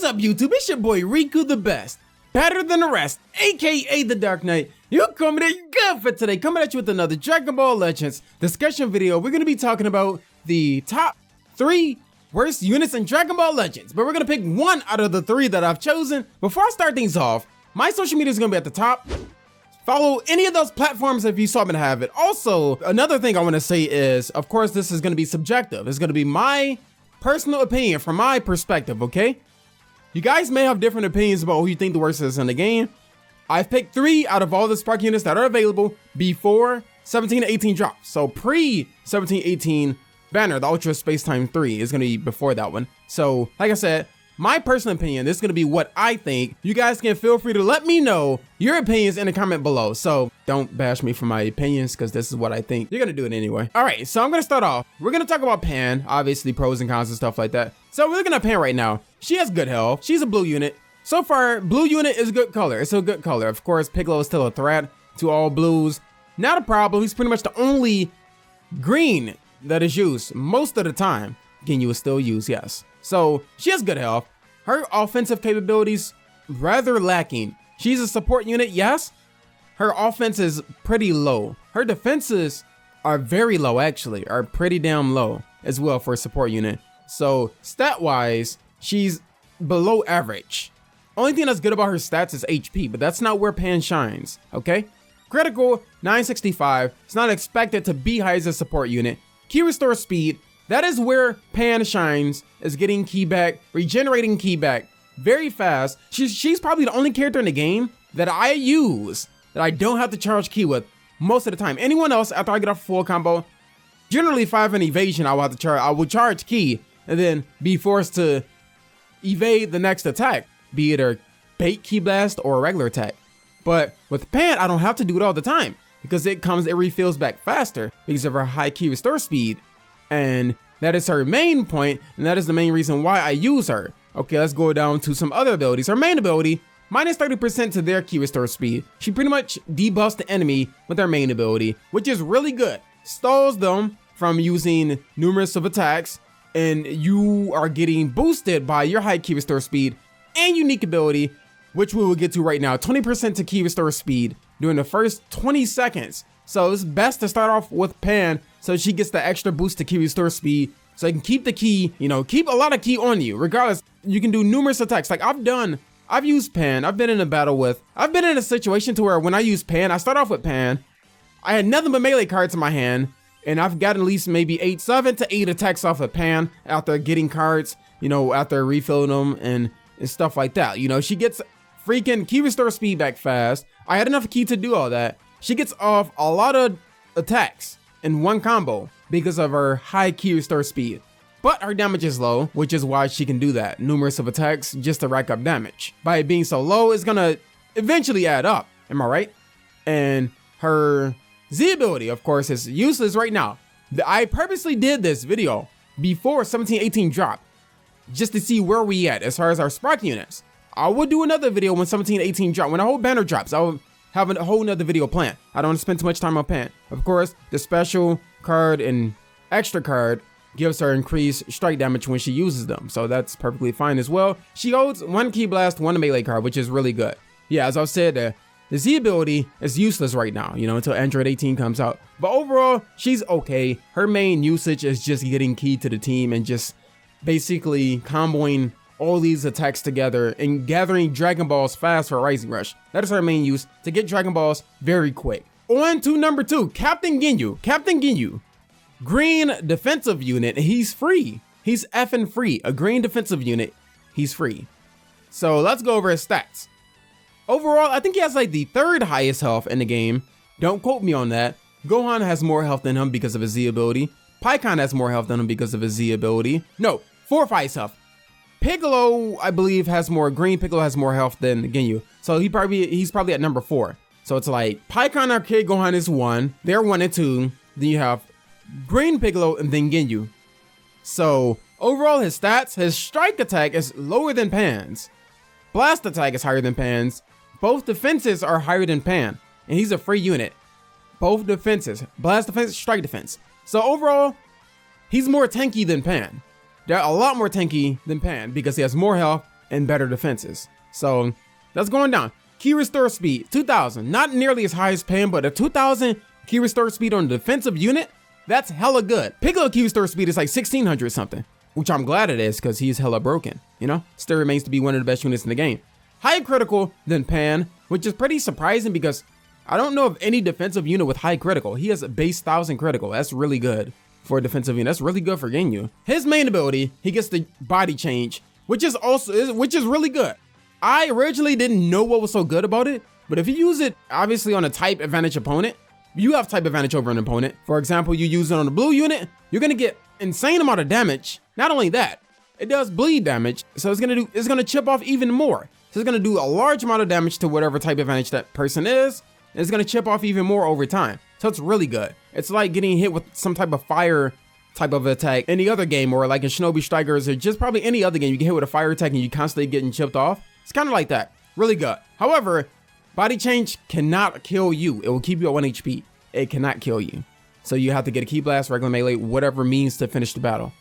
up, YouTube? It's your boy Riku the Best, better than the rest, aka the Dark Knight. You coming in good for today, coming at you with another Dragon Ball Legends discussion video. We're gonna be talking about the top 3 worst units in Dragon Ball Legends, but we're gonna pick one out of the 3 that I've chosen. Before I start things off, my social media is gonna be at the top. Follow any of those platforms if you saw me to have it. Also, another thing I want to say is, of course, this is going to be subjective. It's going to be my personal opinion from my perspective, okay? You guys may have different opinions about who you think the worst is in the game. I've picked 3 out of all the Spark units that are available before 17-18 drops. So pre-17-18 banner, the Ultra Space Time 3 is going to be before that one. So, like I said, my personal opinion, this is going to be what I think. You guys can feel free to let me know your opinions in the comment below. So don't bash me for my opinions because this is what I think. You're going to do it anyway. All right, so I'm going to start off. We're going to talk about Pan, obviously pros and cons and stuff like that. So we're looking at Pan right now. She has good health. She's a blue unit. So far, blue unit is a good color. It's a good color. Of course, Piccolo is still a threat to all blues. Not a problem. He's pretty much the only green that is used most of the time. Ginyu is still used, yes. So she has good health. Her offensive capabilities, rather lacking. She's a support unit, yes. Her offense is pretty low. Her defenses are very low, actually, are pretty damn low as well for a support unit. So stat-wise, she's below average. Only thing that's good about her stats is HP, but that's not where Pan shines, okay? Critical, 965. It's not expected to be high as a support unit. Key restore speed. That is where Pan shines, is getting ki back, regenerating ki back very fast. She's probably the only character in the game that I use that I don't have to charge ki with most of the time. Anyone else, after I get off full combo, generally if I have an evasion, I will charge ki and then be forced to evade the next attack, be it a bait ki blast or a regular attack. But with Pan, I don't have to do it all the time because it refills back faster because of her high ki restore speed. And that is her main point, and that is the main reason why I use her. Okay, let's go down to some other abilities. Her main ability, minus 30% to their ki restore speed. She pretty much debuffs the enemy with her main ability, which is really good. Stalls them from using numerous of attacks, and you are getting boosted by your high ki restore speed and unique ability, which we will get to right now. 20% to ki restore speed during the first 20 seconds. So it's best to start off with Pan so she gets the extra boost to ki restore speed. So you can keep the ki, keep a lot of ki on you. Regardless, you can do numerous attacks. Like I've used Pan. I've been in a situation to where when I use Pan, I start off with Pan. I had nothing but melee cards in my hand. And I've gotten at least maybe 7 to 8 attacks off of Pan after getting cards, after refilling them and stuff like that. She gets freaking ki restore speed back fast. I had enough ki to do all that. She gets off a lot of attacks in one combo because of her high ki restore speed. But her damage is low, which is why she can do that. Numerous of attacks just to rack up damage. By it being so low, it's gonna eventually add up. Am I right? And her Z ability, of course, is useless right now. I purposely did this video before 17-18 dropped, just to see where we at as far as our Spark units. I will do another video when 17-18 drop. When the whole banner drops, I will have a whole nother video planned. I don't want to spend too much time on Pan. Of course, the special card and extra card gives her increased strike damage when she uses them. So that's perfectly fine as well. She holds 1 ki blast, 1 melee card, which is really good. Yeah, as I said, the Z ability is useless right now, until Android 18 comes out. But overall, she's okay. Her main usage is just getting ki to the team and just basically comboing all these attacks together and gathering Dragonballz fast for Rising Rush. That is her main use, to get Dragonballz very quick. On to number 2, Captain Ginyu. Captain Ginyu, green defensive unit. He's free. He's effing free. A green defensive unit. He's free. So let's go over his stats. Overall, I think he has like the 3rd highest health in the game. Don't quote me on that. Gohan has more health than him because of his Z ability. Pikkon has more health than him because of his Z ability. No, 4th highest health. Piccolo, I believe, has more. Green Piccolo has more health than Ginyu. So he's probably at number 4. So it's like Pikkon Arcade Gohan is 1. They're 1 and 2. Then you have Green Piccolo and then Ginyu. So overall, his stats, his strike attack is lower than Pan's. Blast attack is higher than Pan's. Both defenses are higher than Pan. And he's a free unit. Both defenses. Blast defense, strike defense. So overall, he's more tanky than Pan. They're a lot more tanky than Pan because he has more health, and better defenses. So that's going down. Key restore speed, 2000. Not nearly as high as Pan, but a 2000 key restore speed on a defensive unit, that's hella good. Piccolo key restore speed is like 1600 something, which I'm glad it is because he's hella broken, you know? Still remains to be one of the best units in the game. Higher critical than Pan, which is pretty surprising because I don't know of any defensive unit with high critical. He has a base 1000 critical. That's really good for a defensive unit. That's really good for Ginyu. His main ability, he gets the body change, which is really good. I originally didn't know what was so good about it, but if you use it obviously on a type advantage opponent, you have type advantage over an opponent. For example, you use it on a blue unit, you're gonna get insane amount of damage. Not only that, it does bleed damage, so it's gonna chip off even more. So it's gonna do a large amount of damage to whatever type advantage that person is, and it's gonna chip off even more over time. So it's really good. It's like getting hit with some type of fire type of attack any other game, or like in Shinobi Strikers, or just probably any other game, you get hit with a fire attack and you constantly getting chipped off. It's kind of like that. Really good. However, body change cannot kill you. It will keep you at 1 HP. It cannot kill you. So you have to get a key blast, regular melee, whatever means to finish the battle.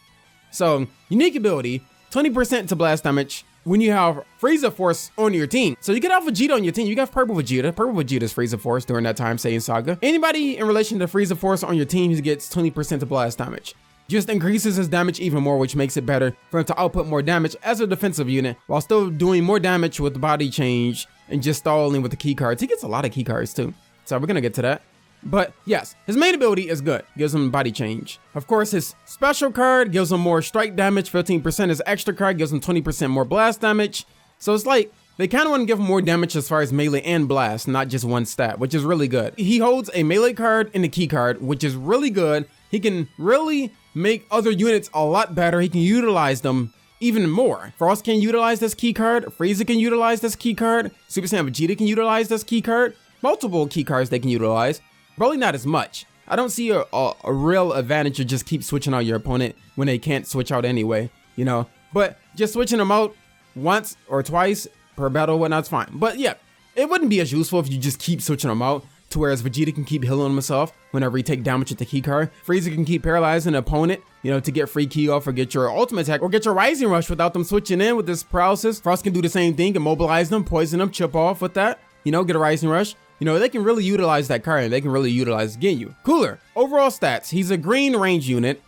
So unique ability, 20% to blast damage when you have Frieza Force on your team. So you get out Vegeta on your team. You got Purple Vegeta. Purple Vegeta's Frieza Force during that time, Saiyan Saga. Anybody in relation to Frieza Force on your team, he gets 20% to blast damage. Just increases his damage even more, which makes it better for him to output more damage as a defensive unit while still doing more damage with the body change and just stalling with the key cards. He gets a lot of key cards too. So we're gonna get to that. But yes, his main ability is good. Gives him body change. Of course, his special card gives him more strike damage, 15%. His extra card gives him 20% more blast damage. So it's like, they kind of want to give him more damage as far as melee and blast, not just one stat, which is really good. He holds a melee card and a key card, which is really good. He can really make other units a lot better. He can utilize them even more. Frost can utilize this key card. Frieza can utilize this key card. Super Saiyan Vegeta can utilize this key card. Multiple key cards they can utilize. Probably not as much. I don't see a real advantage to just keep switching out your opponent when they can't switch out anyway, you know? But just switching them out once or twice per battle, whatnot's fine. But yeah, it wouldn't be as useful if you just keep switching them out, to whereas Vegeta can keep healing himself whenever he take damage with the key card. Frieza can keep paralyzing an opponent, you know, to get free ki off or get your ultimate attack or get your rising rush without them switching in with this paralysis. Frost can do the same thing, immobilize them, poison them, chip off with that, you know, get a rising rush. You know, they can really utilize that card and they can really utilize Ginyu. Cooler. Overall stats, he's a green range unit.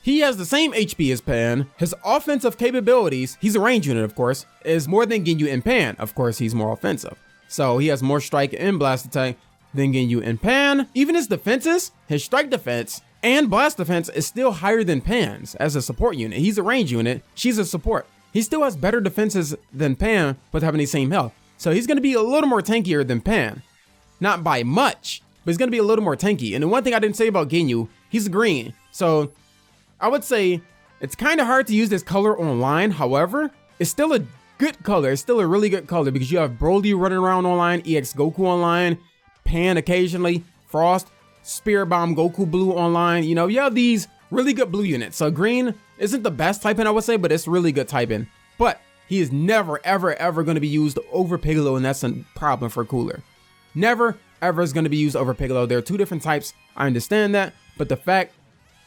He has the same HP as Pan. His offensive capabilities, he's a range unit of course, is more than Ginyu and Pan. Of course, he's more offensive. So he has more strike and blast attack than Ginyu and Pan. Even his defenses, his strike defense and blast defense is still higher than Pan's as a support unit. He's a range unit, she's a support. He still has better defenses than Pan with having the same health. So he's gonna be a little more tankier than Pan. Not by much, but he's gonna be a little more tanky. And the one thing I didn't say about Ginyu, he's green. So I would say it's kind of hard to use this color online. However, it's still a good color. It's still a really good color because you have Broly running around online, EX Goku online, Pan occasionally, Frost, Spirit Bomb Goku Blue online. You know, you have these really good blue units. So green isn't the best typing, I would say, but it's really good typing. But he is never, ever, ever going to be used over Piccolo, and that's a problem for Cooler. Never, ever is going to be used over Piccolo. There are two different types. I understand that, but the fact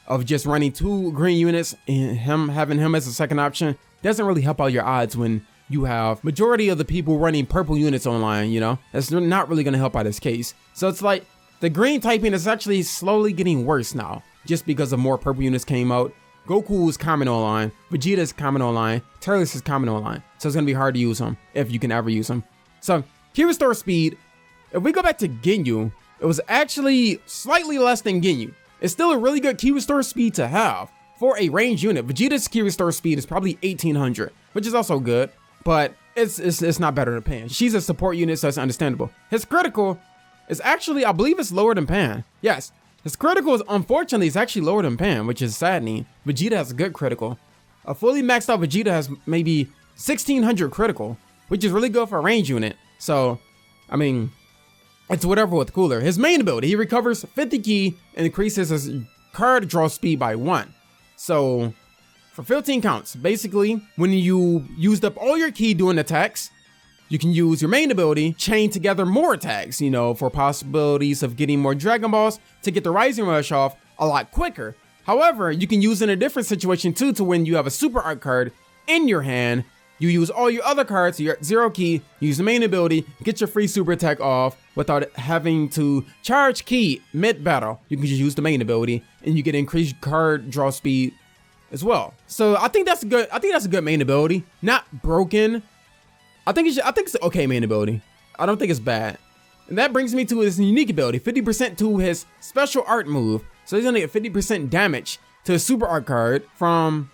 of just running two green units and having him as a second option doesn't really help out your odds when you have majority of the people running purple units online, you know? That's not really going to help out this case. So it's like the green typing is actually slowly getting worse now just because of more purple units came out. Goku is common online, Vegeta is common online, Turles is common online. So it's going to be hard to use them if you can ever use them. So key restore speed. If we go back to Ginyu, it was actually slightly less than Ginyu. It's still a really good key restore speed to have for a range unit. Vegeta's key restore speed is probably 1800, which is also good, but it's not better than Pan. She's a support unit, so it's understandable. His critical is actually, I believe it's lower than Pan. Yes, his critical is unfortunately is actually lower than Pan, which is saddening. Vegeta has a good critical. A fully maxed out Vegeta has maybe 1600 critical, which is really good for a range unit. So, I mean, it's whatever with Cooler. His main ability, he recovers 50 ki and increases his card draw speed by 1. So for 15 counts, basically when you used up all your ki doing attacks, you can use your main ability, chain together more attacks, you know, for possibilities of getting more Dragonballz to get the Rising Rush off a lot quicker. However, you can use it in a different situation too, to when you have a super art card in your hand, you use all your other cards, so you're at 0 ki, use the main ability, get your free super attack off without having to charge ki mid-battle. You can just use the main ability, and you get increased card draw speed as well. So I think that's a good main ability. Not broken. I think it's an okay main ability. I don't think it's bad. And that brings me to his unique ability, 50% to his special art move. So he's gonna get 50% damage to his super art card from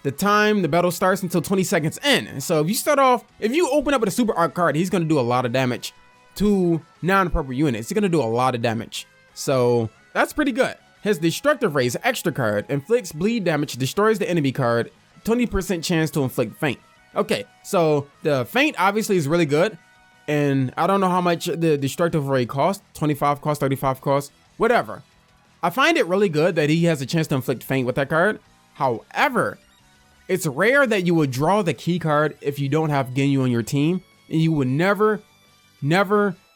the time the battle starts until 20 seconds in. So if you open up with a super art card, he's gonna do a lot of damage to non-appropriate units. He's gonna do a lot of damage. So that's pretty good. His Destructive Ray is an extra card, inflicts bleed damage, destroys the enemy card, 20% chance to inflict faint. Okay, so the faint obviously is really good. And I don't know how much the Destructive Ray costs, 25 costs, 35 costs, whatever. I find it really good that he has a chance to inflict faint with that card. However, it's rare that you would draw the key card if you don't have Ginyu on your team. And you would never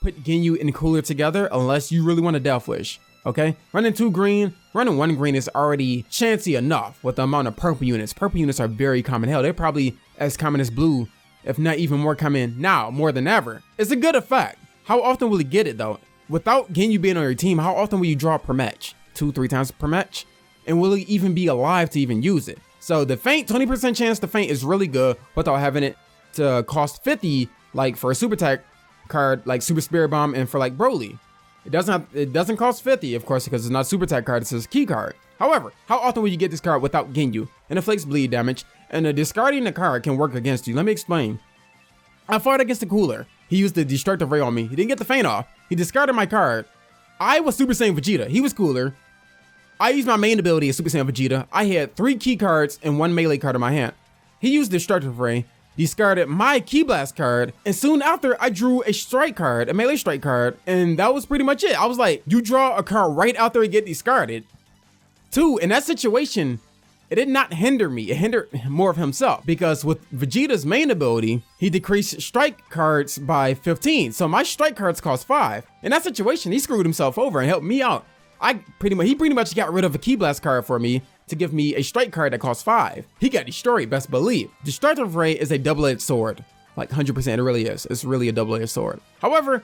put Ginyu and Cooler together unless you really want to Death Wish, okay? Running 2 green, running 1 green is already chancy enough with the amount of purple units. Purple units are very common. Hell, they're probably as common as blue, if not even more common now, more than ever. It's a good effect. How often will you get it though? Without Ginyu being on your team, how often will you draw per match? 2-3 times per match? And will he even be alive to even use it? So the faint, 20% chance to faint is really good without having it to cost 50, like for a super attack card, like Super Spirit Bomb and for like Broly. It doesn't cost 50, of course, because it's not a super attack card, it's a key card. However, how often will you get this card without Ginyu? It inflicts bleed damage, and discarding the card can work against you. Let me explain. I fought against the Cooler. He used the Destructive Ray on me. He didn't get the faint off. He discarded my card. I was Super Saiyan Vegeta. He was Cooler. I used my main ability as Super Saiyan Vegeta. I had 3 key cards and 1 melee card in my hand. He used Destructive Ray, discarded my Ki Blast card, and soon after I drew a strike card, a melee strike card, and that was pretty much it. I was like, you draw a card right after it get discarded. 2, in that situation, it did not hinder me. It hindered more of himself, because with Vegeta's main ability, he decreased strike cards by 15. So my strike cards cost 5. In that situation, he screwed himself over and helped me out. He pretty much got rid of a Ki Blast card for me to give me a strike card that costs 5. He got destroyed, best believe. Destructive Ray is a double-edged sword. Like 100%, it really is. It's really a double-edged sword. However,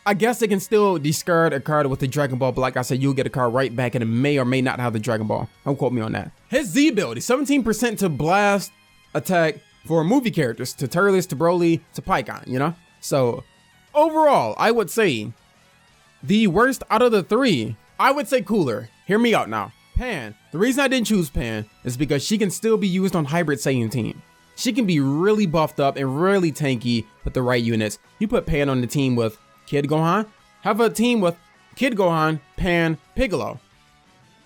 I guess it can still discard a card with the Dragon Ball, but like I said, you'll get a card right back and it may or may not have the Dragon Ball. Don't quote me on that. His Z ability, 17% to blast attack for movie characters, to Turles, to Broly, to Pikkon, you know? So, overall, I would say the worst out of the 3, I would say Cooler. Hear me out now. Pan. The reason I didn't choose Pan is because she can still be used on Hybrid Saiyan team. She can be really buffed up and really tanky with the right units. You put Pan on the team with Kid Gohan, have a team with Kid Gohan, Pan, Piccolo.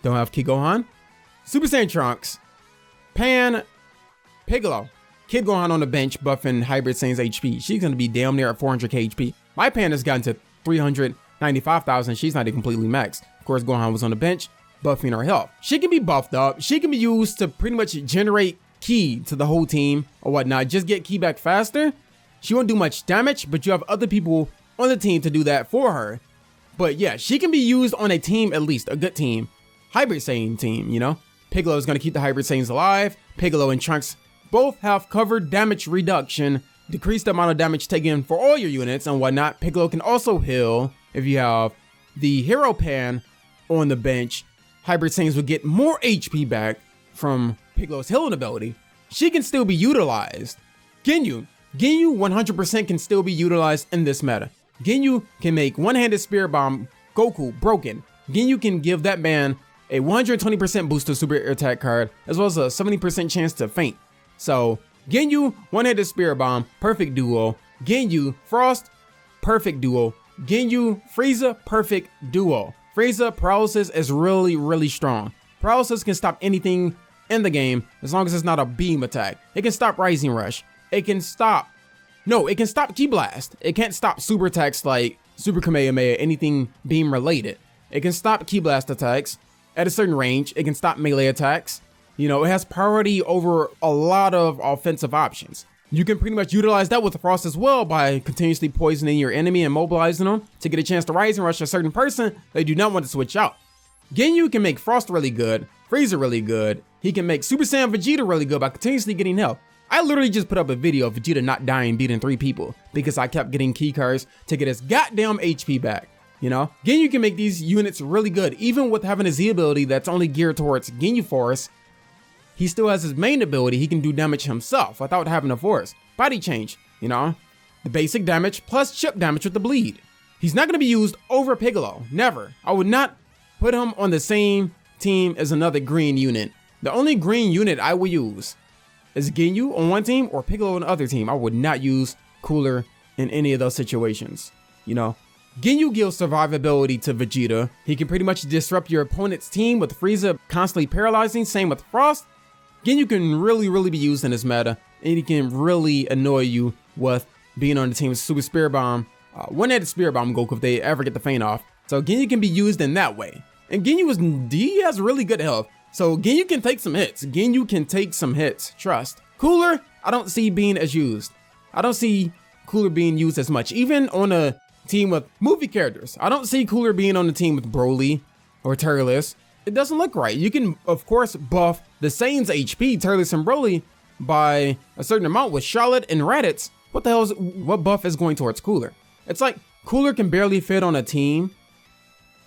Don't have Kid Gohan, Super Saiyan Trunks, Pan, Piccolo. Kid Gohan on the bench buffing Hybrid Saiyan's HP. She's gonna be damn near at 400k HP. My Pan has gotten to 395,000. She's not even completely maxed. Of course, Gohan was on the bench buffing her health. She can be buffed up. She can be used to pretty much generate ki to the whole team or whatnot. Just get ki back faster. She won't do much damage, but you have other people on the team to do that for her. But yeah, she can be used on a team, at least a good team. Hybrid Saiyan team, you know? Piccolo is going to keep the Hybrid Saiyans alive. Piccolo and Trunks both have covered damage reduction, decrease the amount of damage taken for all your units and whatnot. Piccolo can also heal. If you have the Hero Pan on the bench, Hybrid Saiyans will get more HP back from Piccolo's healing ability. She can still be utilized. Ginyu 100% can still be utilized in this meta. Ginyu can make one-handed Spirit Bomb Goku broken. Ginyu can give that man a 120% boost to super attack card, as well as a 70% chance to faint. So, Ginyu, one-handed Spirit Bomb, perfect duo. Ginyu, Frost, perfect duo. Ginyu, Frieza, perfect duo. Frieza, Paralysis is really, really strong. Paralysis can stop anything in the game as long as it's not a beam attack. It can stop Rising Rush. It can stop Ki Blast. It can't stop super attacks like Super Kamehameha, anything beam related. It can stop Ki Blast attacks at a certain range. It can stop melee attacks. You know, it has priority over a lot of offensive options. You can pretty much utilize that with Frost as well by continuously poisoning your enemy and mobilizing them to get a chance to Rising Rush a certain person they do not want to switch out. Ginyu can make Frost really good, Frieza really good. He can make Super Saiyan Vegeta really good by continuously getting health. I literally just put up a video of Vegeta not dying beating 3 people because I kept getting key cards to get his goddamn HP back. You know, Ginyu can make these units really good, even with having a Z ability that's only geared towards Ginyu Force. He still has his main ability, he can do damage himself without having a force. Body change, you know, the basic damage plus chip damage with the bleed. He's not going to be used over Piccolo, never. I would not put him on the same team as another green unit. The only green unit I will use is Ginyu on one team or Piccolo on the other team. I would not use Cooler in any of those situations, you know. Ginyu gives survivability to Vegeta. He can pretty much disrupt your opponent's team with Frieza constantly paralyzing, same with Frost. Ginyu can really be used in this meta, and he can really annoy you with being on the team with Super Spirit Bomb, one-handed Spirit Bomb Goku if they ever get the feint off. So Ginyu can be used in that way. And he has really good health, so Ginyu can take some hits. Ginyu can take some hits, trust. Cooler, I don't see being as used. I don't see Cooler being used as much, even on a team with movie characters. I don't see Cooler being on the team with Broly or Turles. It doesn't look right. You can, of course, buff the Saiyan's HP, Turles and Broly, by a certain amount with Charlotte and Raditz. What buff is going towards Cooler? It's like Cooler can barely fit on a team,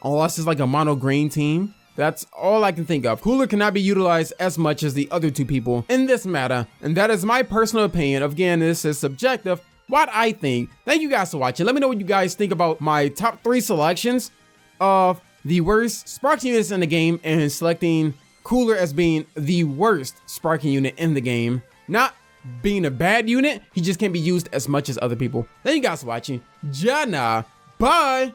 unless it's like a mono green team. That's all I can think of. Cooler cannot be utilized as much as the other 2 people in this meta, and that is my personal opinion. Again, this is subjective. What I think. Thank you guys for watching. Let me know what you guys think about my top 3 selections of the worst sparking units in the game, and selecting Cooler as being the worst sparking unit in the game. Not being a bad unit, he just can't be used as much as other people. Thank you guys for watching. Jana, bye.